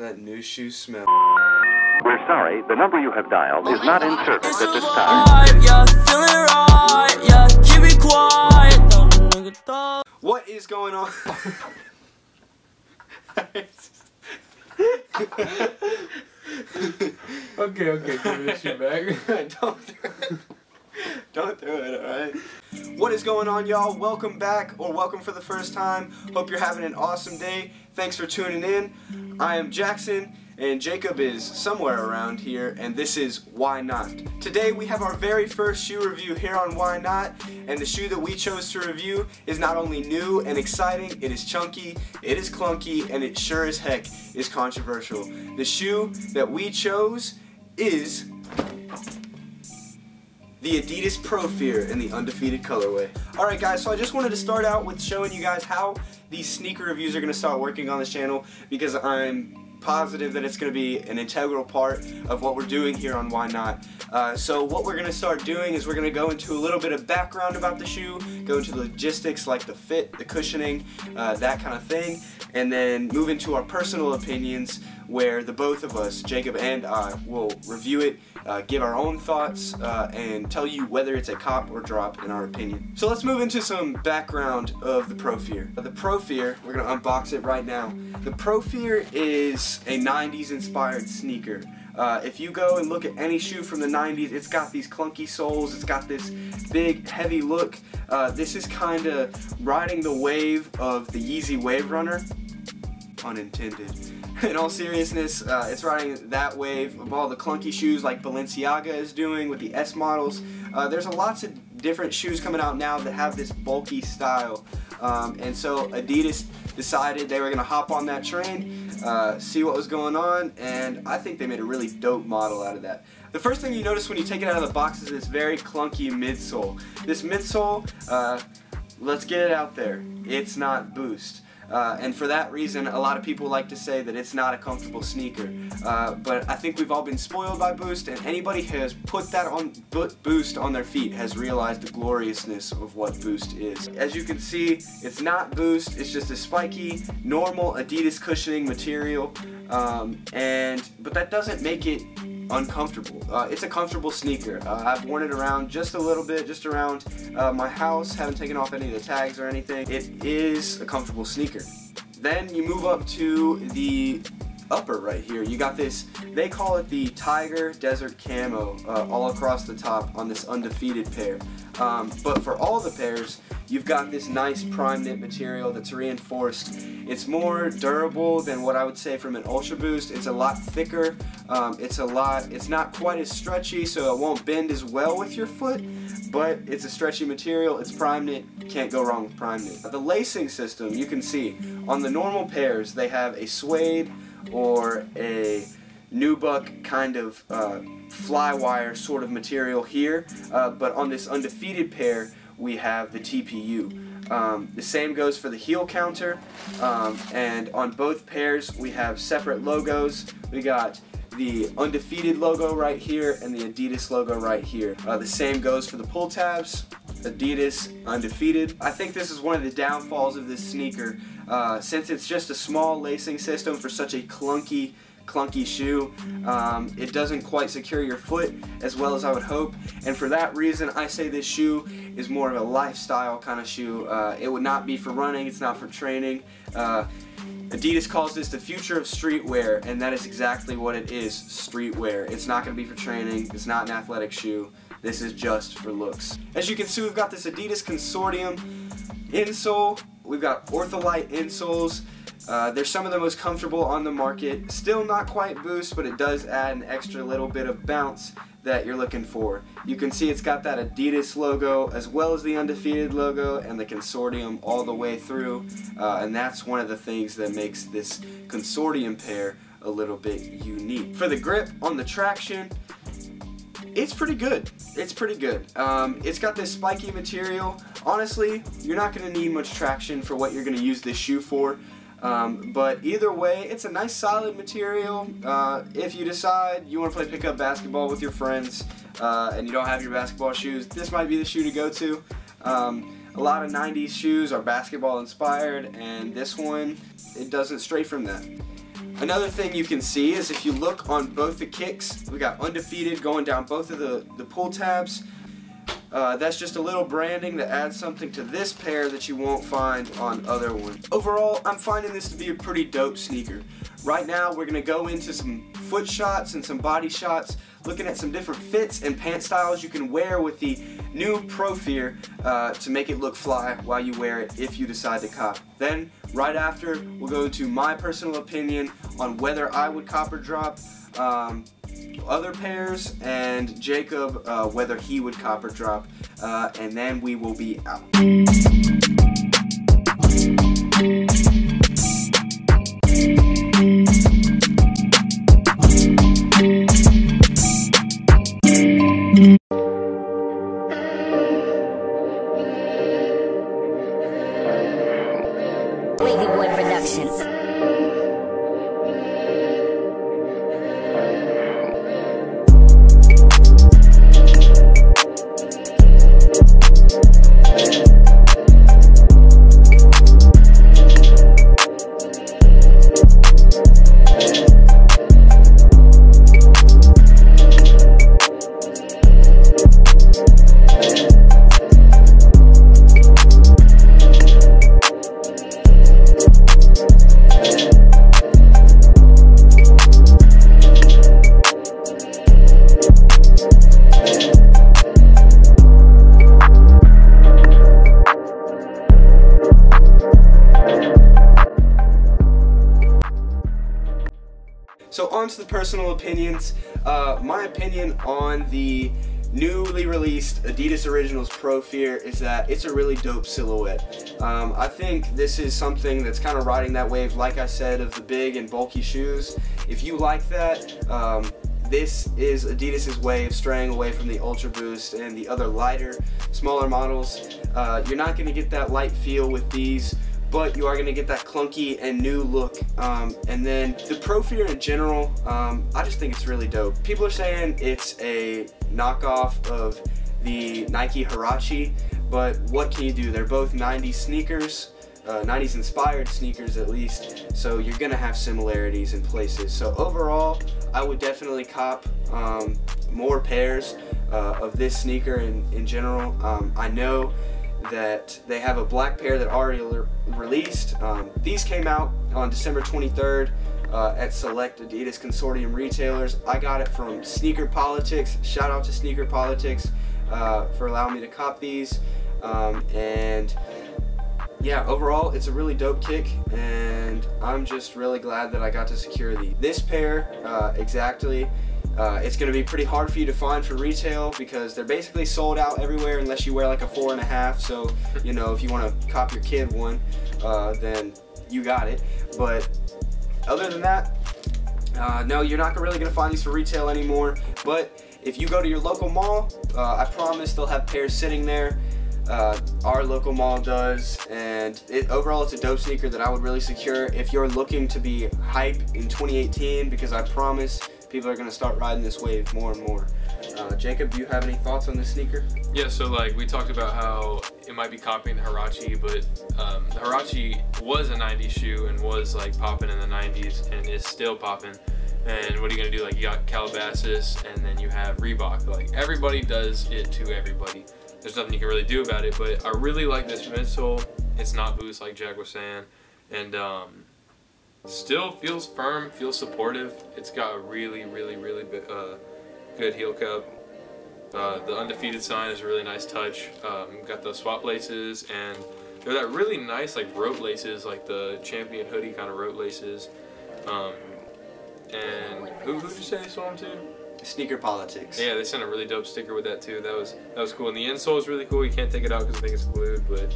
that new shoe smell. We're sorry, the number you have dialed is not in service at this time. Yeah, feeling right, yeah, keep it quiet. What is going on? Okay, give me the shoe back. Don't do it, alright? What is going on, y'all? Welcome back, or welcome for the first time. Hope you're having an awesome day. Thanks for tuning in. I am Jackson, and Jacob is somewhere around here, and this is Why Not. Today we have our very first shoe review here on Why Not, and the shoe that we chose to review is not only new and exciting, it is chunky, it is clunky, and it sure as heck is controversial. The shoe that we chose is the Adidas Prophere in the Undefeated colorway. Alright guys, so I just wanted to start out with showing you guys how these sneaker reviews are going to start working on this channel, because I'm positive that it's going to be an integral part of what we're doing here on Why Not. So what we're going to start doing is we're going to go into a little bit of background about the shoe, go into logistics like the fit, the cushioning, that kind of thing, and then move into our personal opinions where the both of us, Jacob and I, will review it, give our own thoughts, and tell you whether it's a cop or drop in our opinion. So let's move into some background of the Prophere. The Prophere, we're going to unbox it right now. The Prophere is a 90s inspired sneaker. If you go and look at any shoe from the 90s, it's got these clunky soles, it's got this big heavy look. This is kind of riding the wave of the Yeezy Wave Runner, pun intended. In all seriousness, it's riding that wave of all the clunky shoes like Balenciaga is doing with the S models. There's lots of different shoes coming out now that have this bulky style. And so Adidas decided they were going to hop on that train, see what was going on, and I think they made a really dope model out of that. The first thing you notice when you take it out of the box is this very clunky midsole. This midsole, let's get it out there, it's not Boost. And for that reason, a lot of people like to say that it's not a comfortable sneaker. But I think we've all been spoiled by Boost, and anybody who has put that on Boost on their feet has realized the gloriousness of what Boost is. As you can see, it's not Boost, it's just a spiky, normal Adidas cushioning material, but that doesn't make it uncomfortable. It's a comfortable sneaker. I've worn it around just a little bit, just around my house, haven't taken off any of the tags or anything. It is a comfortable sneaker. Then you move up to the upper right here. You got this, they call it the Tiger Desert Camo all across the top on this Undefeated pair. But for all the pairs, you've got this nice prime knit material that's reinforced. It's more durable than what I would say from an Ultra Boost. It's a lot thicker. It's not quite as stretchy, so it won't bend as well with your foot, but it's a stretchy material. It's prime knit. Can't go wrong with prime knit. The lacing system, you can see on the normal pairs, they have a suede or a nubuck kind of fly wire sort of material here, but on this Undefeated pair we have the TPU. The same goes for the heel counter, and on both pairs we have separate logos. We got the Undefeated logo right here and the Adidas logo right here. The same goes for the pull tabs, Adidas, Undefeated. I think this is one of the downfalls of this sneaker, since it's just a small lacing system for such a clunky shoe. It doesn't quite secure your foot as well as I would hope, and for that reason I say this shoe is more of a lifestyle kind of shoe. It would not be for running, it's not for training. Adidas calls this the future of streetwear, and that is exactly what it is, streetwear. It's not going to be for training, it's not an athletic shoe, this is just for looks. As you can see, we've got this Adidas Consortium insole, we've got Ortholite insoles. They're some of the most comfortable on the market. Still not quite Boost, but it does add an extra little bit of bounce that you're looking for. You can see it's got that Adidas logo as well as the Undefeated logo and the Consortium all the way through, and that's one of the things that makes this Consortium pair a little bit unique. For the grip on the traction, it's pretty good. It's pretty good. It's got this spiky material. Honestly, you're not going to need much traction for what you're going to use this shoe for. But either way, it's a nice solid material. If you decide you want to play pickup basketball with your friends and you don't have your basketball shoes, this might be the shoe to go to. A lot of 90s shoes are basketball inspired, and this one, it doesn't stray from that. Another thing you can see is if you look on both the kicks, we got Undefeated going down both of the pull tabs. That's just a little branding that adds something to this pair that you won't find on other ones. Overall, I'm finding this to be a pretty dope sneaker. Right now, we're going to go into some foot shots and some body shots, looking at some different fits and pant styles you can wear with the new Prophere to make it look fly while you wear it if you decide to cop. Then, right after, we'll go into my personal opinion on whether I would cop or drop other pairs, and Jacob whether he would cop or drop, and then we will be out. Wavy Boy Productions. So on to the personal opinions. My opinion on the newly released Adidas Originals Prophere is that it's a really dope silhouette. I think this is something that's kind of riding that wave, like I said, of the big and bulky shoes. If you like that, this is Adidas's way of straying away from the Ultra Boost and the other lighter, smaller models. You're not going to get that light feel with these, but you are going to get that clunky and new look. And then the Prophere in general, I just think it's really dope. People are saying it's a knockoff of the Nike Huarache, but what can you do? They're both 90s sneakers, 90s inspired sneakers at least, so you're going to have similarities in places. So overall, I would definitely cop more pairs of this sneaker in general. I know that they have a black pair that already released. These came out on December 23rd at select Adidas Consortium retailers. I got it from Sneaker Politics. Shout out to Sneaker Politics for allowing me to cop these. And yeah, overall it's a really dope kick, and I'm just really glad that I got to secure these. This pair exactly. It's going to be pretty hard for you to find for retail because they're basically sold out everywhere unless you wear like a 4.5. So, you know, if you want to cop your kid one, then you got it. But other than that, no, you're not really going to find these for retail anymore. But if you go to your local mall, I promise they'll have pairs sitting there. Our local mall does, and overall it's a dope sneaker that I would really secure if you're looking to be hype in 2018, because I promise people are going to start riding this wave more and more. Jacob, do you have any thoughts on this sneaker? Yeah, so like we talked about how it might be copying the Huarache, but the Huarache was a 90s shoe and was like popping in the 90s and is still popping. And what are you going to do? Like, you got Calabasas and then you have Reebok. Like, everybody does it to everybody. There's nothing you can really do about it, but I really like this midsole. It's not boost like Jack was saying, and still feels firm, feels supportive. It's got a really good heel cup. The Undefeated sign is a really nice touch. Got the swap laces, and they're that really nice like rope laces, like the Champion hoodie kind of rope laces. And who did you say they sold them to? Sneaker Politics. Yeah, they sent a really dope sticker with that too. That was cool. And the insole is really cool. You can't take it out because I think it's glued, but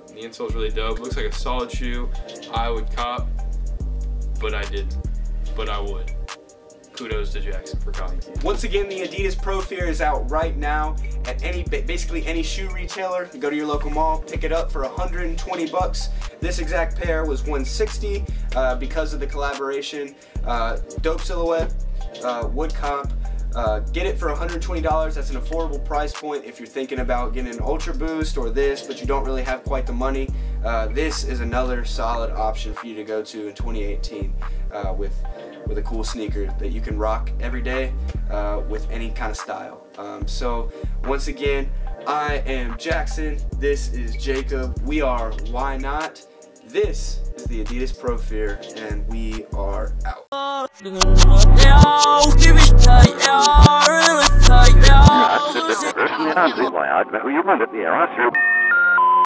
the insole is really dope. Looks like a solid shoe. I would cop, but I didn't. But I would. Kudos to Jackson for copying. Once again, the Adidas Prophere is out right now at basically any shoe retailer. You go to your local mall, pick it up for 120 bucks. This exact pair was 160 because of the collaboration. Dope silhouette, wood cop. Get it for $120. That's an affordable price point if you're thinking about getting an Ultra Boost or this, but you don't really have quite the money. This is another solid option for you to go to in 2018 with a cool sneaker that you can rock every day with any kind of style. So once again, I am Jackson. This is Jacob. We are Why Not. This is the Adidas Prophere, and we are out. Personlighetsbevaret, hur man det är, alltså.